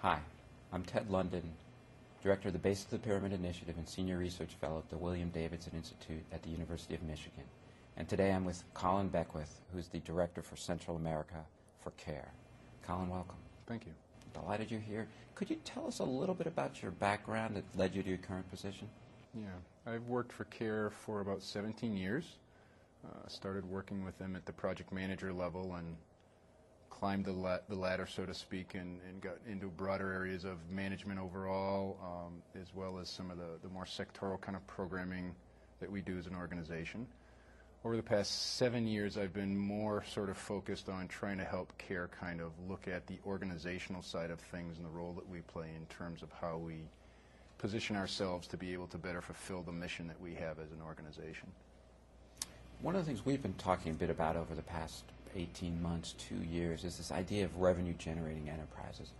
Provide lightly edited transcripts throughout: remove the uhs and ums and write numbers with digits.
Hi, I'm Ted London, Director of the Base of the Pyramid Initiative and Senior Research Fellow at the William Davidson Institute at the University of Michigan. And today I'm with Colin Beckwith, who's the Director for Central America for CARE. Colin, welcome. Thank you. Delighted you're here. Could you tell us a little bit about your background that led you to your current position? Yeah, I've worked for CARE for about 17 years. Started working with them at the project manager level and climbed the ladder, so to speak, and got into broader areas of management overall, as well as some of the more sectoral kind of programming that we do as an organization. Over the past 7 years, I've been more sort of focused on trying to help CARE kind of look at the organizational side of things and the role that we play in terms of how we position ourselves to be able to better fulfill the mission that we have as an organization. One of the things we've been talking a bit about over the past 18 months, 2 years, is this idea of revenue-generating enterprises.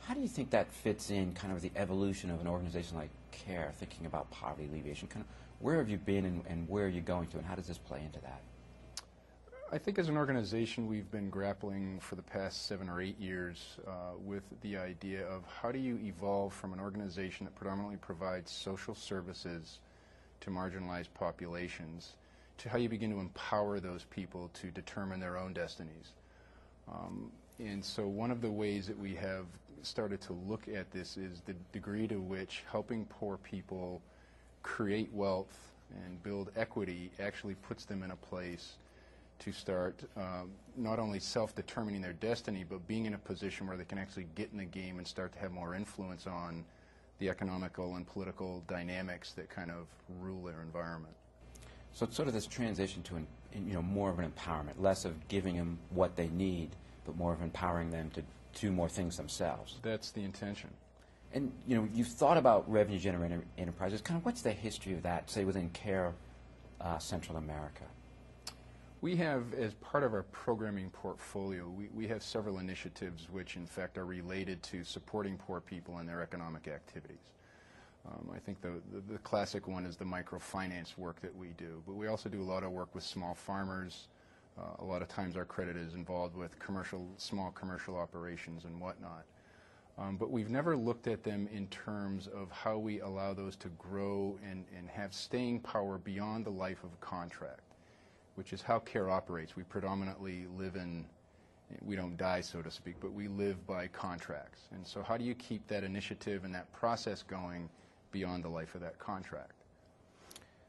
How do you think that fits in kind of the evolution of an organization like CARE, thinking about poverty alleviation? Kind of where have you been and where are you going to, and how does this play into that? I think as an organization we've been grappling for the past 7 or 8 years with the idea of how do you evolve from an organization that predominantly provides social services to marginalized populations to how you begin to empower those people to determine their own destinies. And so one of the ways that we have started to look at this is the degree to which helping poor people create wealth and build equity actually puts them in a place to start not only self-determining their destiny, but being in a position where they can actually get in the game and start to have more influence on the economical and political dynamics that kind of rule their environment. So it's sort of this transition to more of an empowerment, less of giving them what they need, but more of empowering them to do more things themselves. That's the intention. And you've thought about revenue-generating enterprises. Kind of what's the history of that, say within CARE Central America? We have, as part of our programming portfolio, we have several initiatives which in fact are related to supporting poor people in their economic activities. I think the classic one is the microfinance work that we do, but we also do a lot of work with small farmers. A lot of times our credit is involved with small commercial operations and whatnot. But we've never looked at them in terms of how we allow those to grow and have staying power beyond the life of a contract, which is how CARE operates. We predominantly live we don't die, so to speak, but we live by contracts. And so how do you keep that initiative and that process going beyond the life of that contract?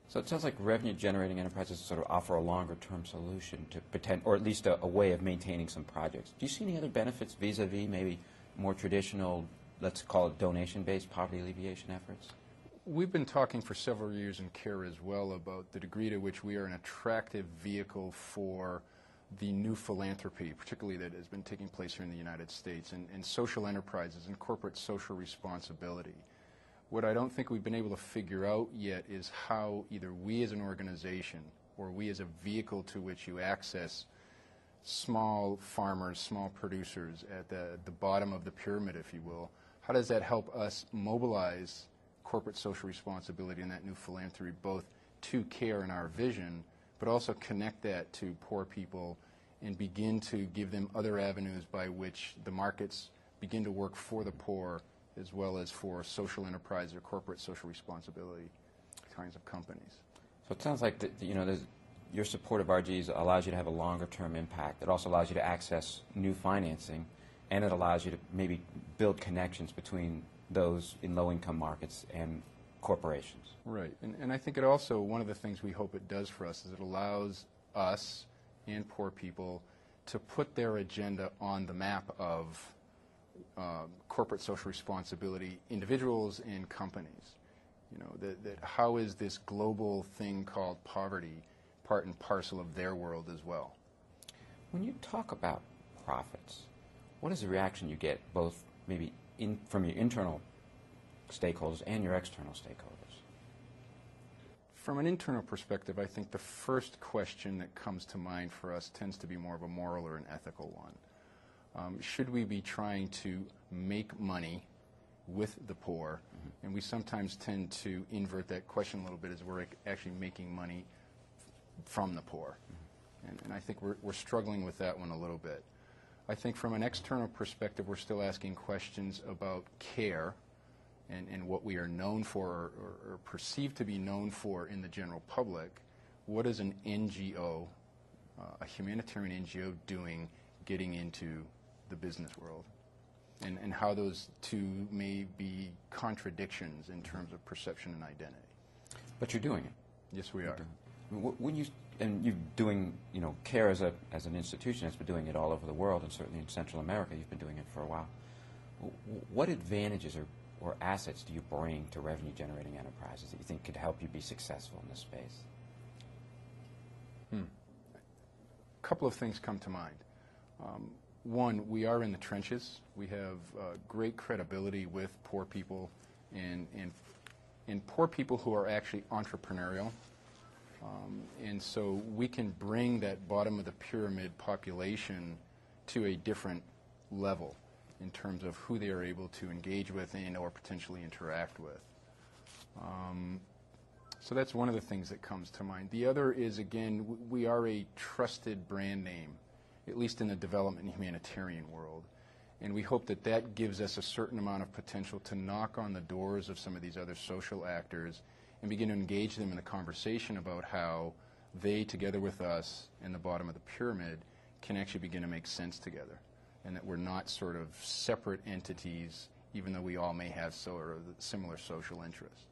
So it sounds like revenue-generating enterprises sort of offer a longer-term solution to pretend, or at least a way of maintaining some projects. Do you see any other benefits vis-a-vis maybe more traditional, let's call it donation-based poverty alleviation efforts? We've been talking for several years in CARE as well about the degree to which we are an attractive vehicle for the new philanthropy, particularly that has been taking place here in the United States, and social enterprises and corporate social responsibility. What I don't think we've been able to figure out yet is how either we as an organization or we as a vehicle to which you access small farmers, small producers at the bottom of the pyramid, if you will, how does that help us mobilize corporate social responsibility and that new philanthropy both to CARE and our vision, but also connect that to poor people and begin to give them other avenues by which the markets begin to work for the poor as well as for social enterprise or corporate social responsibility kinds of companies. So it sounds like your support of RGs allows you to have a longer-term impact. It also allows you to access new financing, and it allows you to maybe build connections between those in low-income markets and corporations. Right, and I think it also, one of the things we hope it does for us is it allows us and poor people to put their agenda on the map of corporate social responsibility, individuals and companies. That how is this global thing called poverty part and parcel of their world as well? When you talk about profits, what is the reaction you get both maybe from your internal stakeholders and your external stakeholders? From an internal perspective, I think the first question that comes to mind for us tends to be more of a moral or an ethical one. Should we be trying to make money with the poor? Mm-hmm. And we sometimes tend to invert that question a little bit as we're actually making money from the poor. Mm-hmm. And I think we're struggling with that one a little bit. I think from an external perspective, we're still asking questions about care and what we are known for or perceived to be known for in the general public. What is an NGO, a humanitarian NGO, doing getting into the business world? And how those two may be contradictions in terms of perception and identity. But you're doing it. Yes, we are. When you're doing, CARE as an institution has been doing it all over the world, and certainly in Central America, you've been doing it for a while. What advantages or assets do you bring to revenue-generating enterprises that you think could help you be successful in this space? A couple of things come to mind. One, we are in the trenches. We have great credibility with poor people and poor people who are actually entrepreneurial. And so we can bring that bottom of the pyramid population to a different level in terms of who they are able to engage with and or potentially interact with. So that's one of the things that comes to mind. The other is, again, we are a trusted brand name, at least in the development and humanitarian world. And we hope that that gives us a certain amount of potential to knock on the doors of some of these other social actors and begin to engage them in a conversation about how they, together with us in the bottom of the pyramid, can actually begin to make sense together, and that we're not sort of separate entities, even though we all may have sort of similar social interests.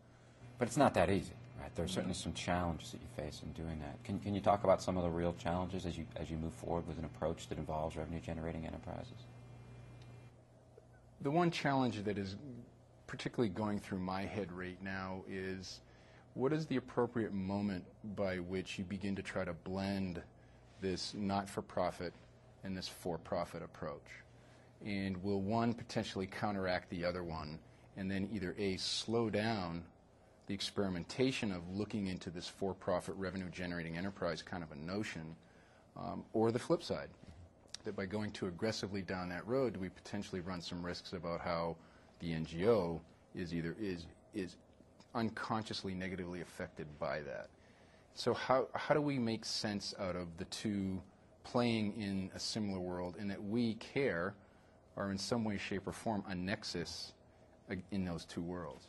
But it's not that easy, right? There are certainly some challenges that you face in doing that. Can you talk about some of the real challenges as you move forward with an approach that involves revenue-generating enterprises? The one challenge that is particularly going through my head right now is, what is the appropriate moment by which you begin to try to blend this not-for-profit and this for-profit approach? And will one potentially counteract the other one, and then either A, slow down the experimentation of looking into this for-profit revenue-generating enterprise kind of a notion, or the flip side, that by going too aggressively down that road, do we potentially run some risks about how the NGO is unconsciously negatively affected by that. So how do we make sense out of the two playing in a similar world, and that we, CARE, are in some way, shape, or form a nexus in those two worlds?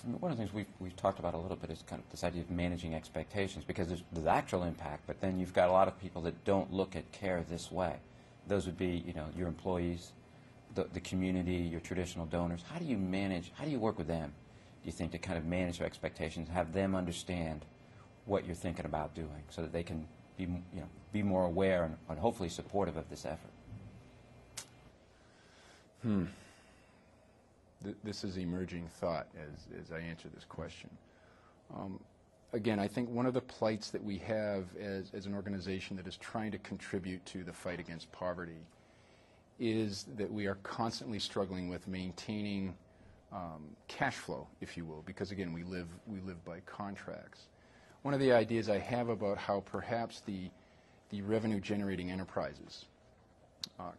One of the things we've talked about a little bit is kind of this idea of managing expectations, because there's actual impact, but then you've got a lot of people that don't look at CARE this way. Those would be, your employees, the community, your traditional donors. How do you work with them, do you think, to kind of manage their expectations, have them understand what you're thinking about doing, so that they can be more aware and hopefully supportive of this effort? This is emerging thought as I answer this question. Again, I think one of the plights that we have as an organization that is trying to contribute to the fight against poverty is that we are constantly struggling with maintaining cash flow, if you will, because again, we live by contracts. One of the ideas I have about how perhaps the revenue-generating enterprises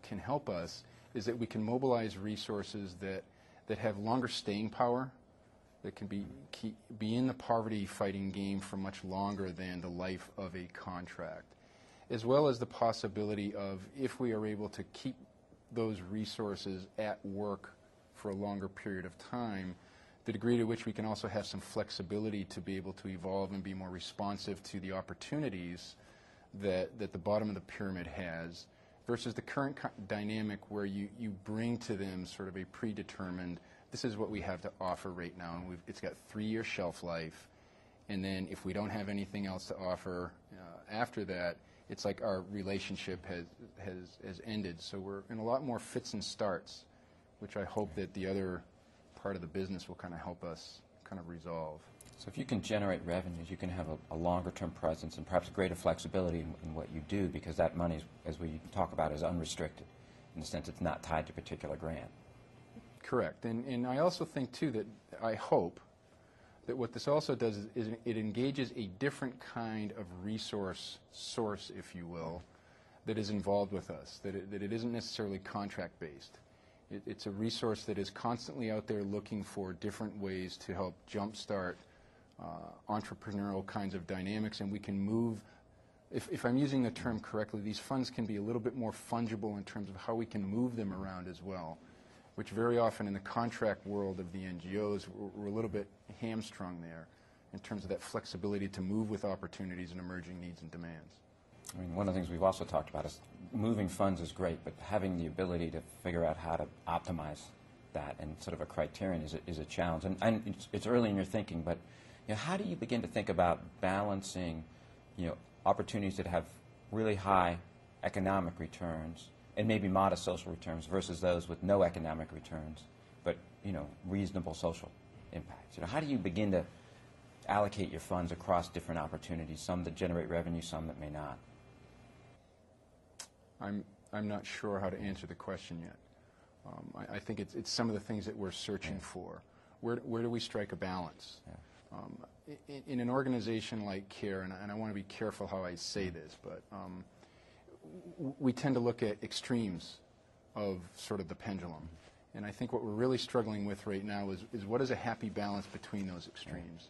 can help us is that we can mobilize resources that have longer staying power, that can be in the poverty-fighting game for much longer than the life of a contract, as well as the possibility of, if we are able to keep those resources at work for a longer period of time, the degree to which we can also have some flexibility to be able to evolve and be more responsive to the opportunities that the bottom of the pyramid has, versus the current dynamic where you bring to them sort of a predetermined, this is what we have to offer right now, and it's got 3-year shelf life, and then if we don't have anything else to offer after that, it's like our relationship has ended. So we're in a lot more fits and starts, which I hope that the other part of the business will kind of help us kind of resolve. So if you can generate revenues, you can have a longer-term presence and perhaps greater flexibility in what you do, because that money, as we talk about, is unrestricted in the sense it's not tied to a particular grant. Correct. And I also think, too, that I hope that what this also does is it engages a different kind of resource source, if you will, that is involved with us, that it isn't necessarily contract-based. It's a resource that is constantly out there looking for different ways to help jumpstart entrepreneurial kinds of dynamics, and we can move if I'm using the term correctly, these funds can be a little bit more fungible in terms of how we can move them around as well, which very often in the contract world of the NGOs, we're a little bit hamstrung there in terms of that flexibility to move with opportunities and emerging needs and demands. I mean, one of the things we've also talked about is moving funds is great, but having the ability to figure out how to optimize that and sort of a criterion is a challenge. And it's early in your thinking, but how do you begin to think about balancing, opportunities that have really high economic returns and maybe modest social returns versus those with no economic returns, but reasonable social impacts? How do you begin to allocate your funds across different opportunities, some that generate revenue, some that may not? I'm not sure how to answer the question yet. I think it's some of the things that we're searching for. Where do we strike a balance? Yeah. In an organization like CARE, and I want to be careful how I say this, but we tend to look at extremes of sort of the pendulum. And I think what we're really struggling with right now is what is a happy balance between those extremes,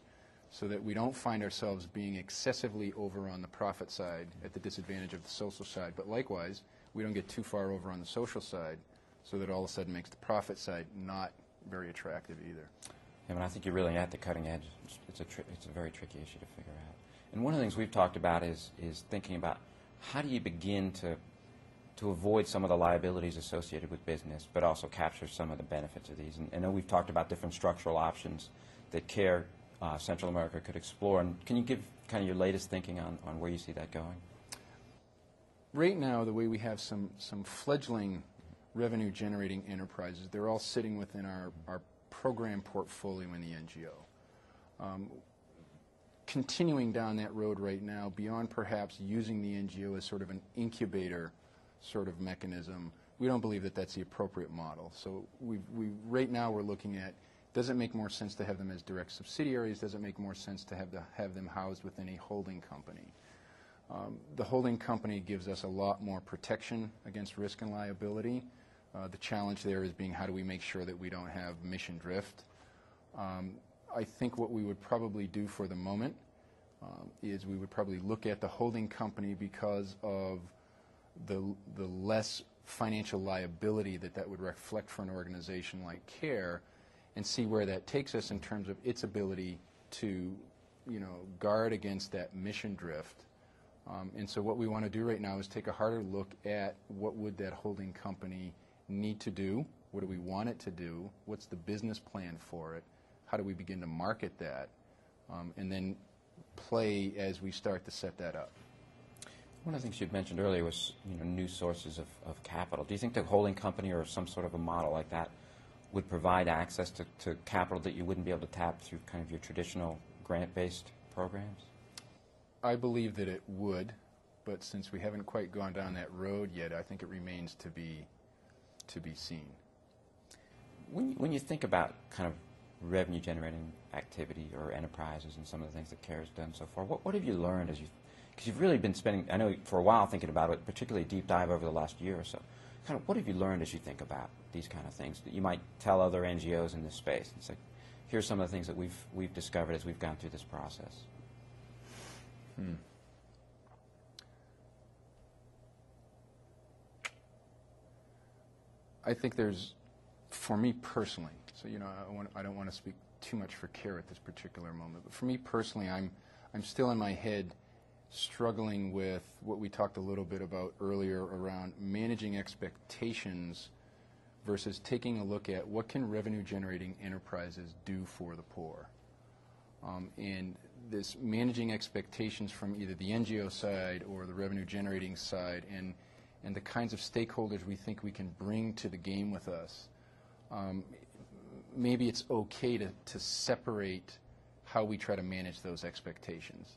so that we don't find ourselves being excessively over on the profit side at the disadvantage of the social side, but likewise, we don't get too far over on the social side so that all of a sudden makes the profit side not very attractive either. Yeah, I think you're really at the cutting edge. It's a very tricky issue to figure out. And one of the things we've talked about is thinking about how do you begin to avoid some of the liabilities associated with business, but also capture some of the benefits of these. And I know we've talked about different structural options that CARE Central America could explore. And can you give kind of your latest thinking on where you see that going? Right now, the way we have some fledgling revenue-generating enterprises, they're all sitting within our program portfolio in the NGO. Continuing down that road right now, beyond perhaps using the NGO as sort of an incubator sort of mechanism, we don't believe that that's the appropriate model. So right now we're looking at, does it make more sense to have them as direct subsidiaries? Does it make more sense to have them housed within a holding company? The holding company gives us a lot more protection against risk and liability. The challenge there is being how do we make sure that we don't have mission drift. I think what we would probably do for the moment is we would probably look at the holding company because of the less financial liability that would reflect for an organization like CARE, and see where that takes us in terms of its ability to guard against that mission drift. And so what we want to do right now is take a harder look at what would that holding company need to do, what do we want it to do, what's the business plan for it, how do we begin to market that, and then play as we start to set that up. One of the things you'd mentioned earlier was new sources of capital. Do you think the holding company or some sort of a model like that would provide access to capital that you wouldn't be able to tap through kind of your traditional grant-based programs? I believe that it would, but since we haven't quite gone down that road yet, I think it remains to be seen. When you think about kind of revenue-generating activity or enterprises and some of the things that CARE has done so far, what have you learned because you've really been spending, I know for a while thinking about it, particularly a deep dive over the last year or so. Kind of what have you learned as you think about these kind of things that you might tell other NGOs in this space? It's like, here's some of the things that we've discovered as we've gone through this process. I think there's, for me personally, so I don't want to speak too much for CARE at this particular moment, but for me personally, I'm still in my head struggling with what we talked a little bit about earlier around managing expectations versus taking a look at what can revenue-generating enterprises do for the poor. And this managing expectations from either the NGO side or the revenue-generating side and the kinds of stakeholders we think we can bring to the game with us, maybe it's okay to separate how we try to manage those expectations.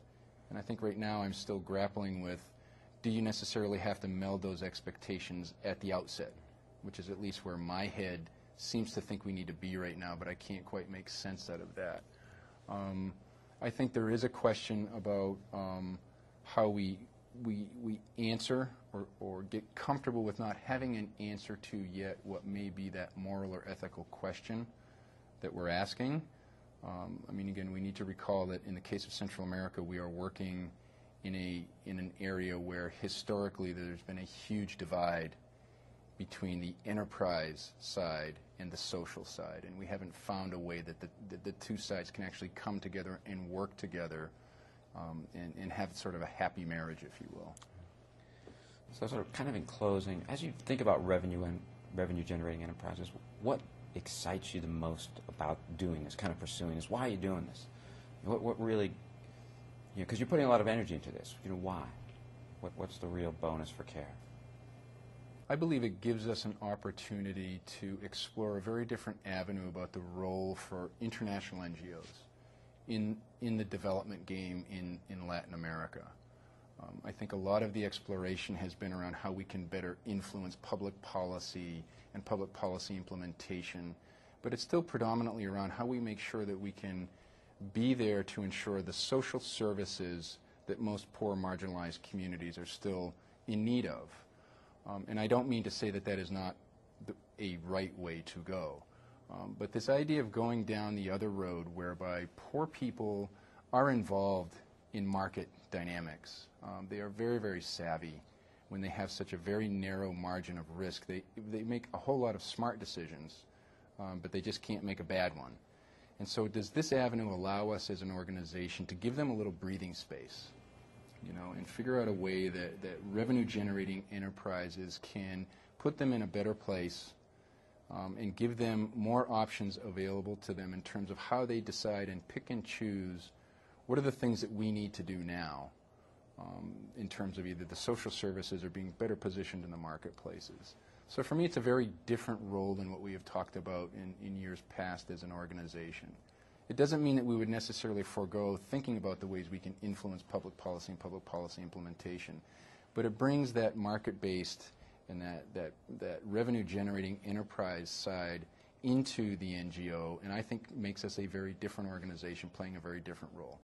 And I think right now I'm still grappling with, do you necessarily have to meld those expectations at the outset, which is at least where my head seems to think we need to be right now, but I can't quite make sense out of that. I think there is a question about how we answer or get comfortable with not having an answer to yet what may be that moral or ethical question that we're asking. I mean, again, we need to recall that in the case of Central America, we are working in an area where historically there's been a huge divide between the enterprise side and the social side, and we haven't found a way that the two sides can actually come together and work together and have sort of a happy marriage, if you will. So sort of kind of in closing, as you think about revenue and revenue generating enterprises, what excites you the most about doing this, kind of pursuing this? Why are you doing this? What really, because you're putting a lot of energy into this, why? What's the real bonus for CARE? I believe it gives us an opportunity to explore a very different avenue about the role for international NGOs in the development game in Latin America. I think a lot of the exploration has been around how we can better influence public policy and public policy implementation, but it's still predominantly around how we make sure that we can be there to ensure the social services that most poor marginalized communities are still in need of. And I don't mean to say that that is not a right way to go. But this idea of going down the other road whereby poor people are involved in market dynamics. They are very, very savvy when they have such a very narrow margin of risk. They make a whole lot of smart decisions, but they just can't make a bad one. And so does this avenue allow us as an organization to give them a little breathing space? And figure out a way that revenue-generating enterprises can put them in a better place and give them more options available to them in terms of how they decide and pick and choose what are the things that we need to do now in terms of either the social services or being better positioned in the marketplaces. So for me, it's a very different role than what we have talked about in years past as an organization. It doesn't mean that we would necessarily forego thinking about the ways we can influence public policy and public policy implementation, but it brings that market-based and that revenue-generating enterprise side into the NGO, and I think makes us a very different organization playing a very different role.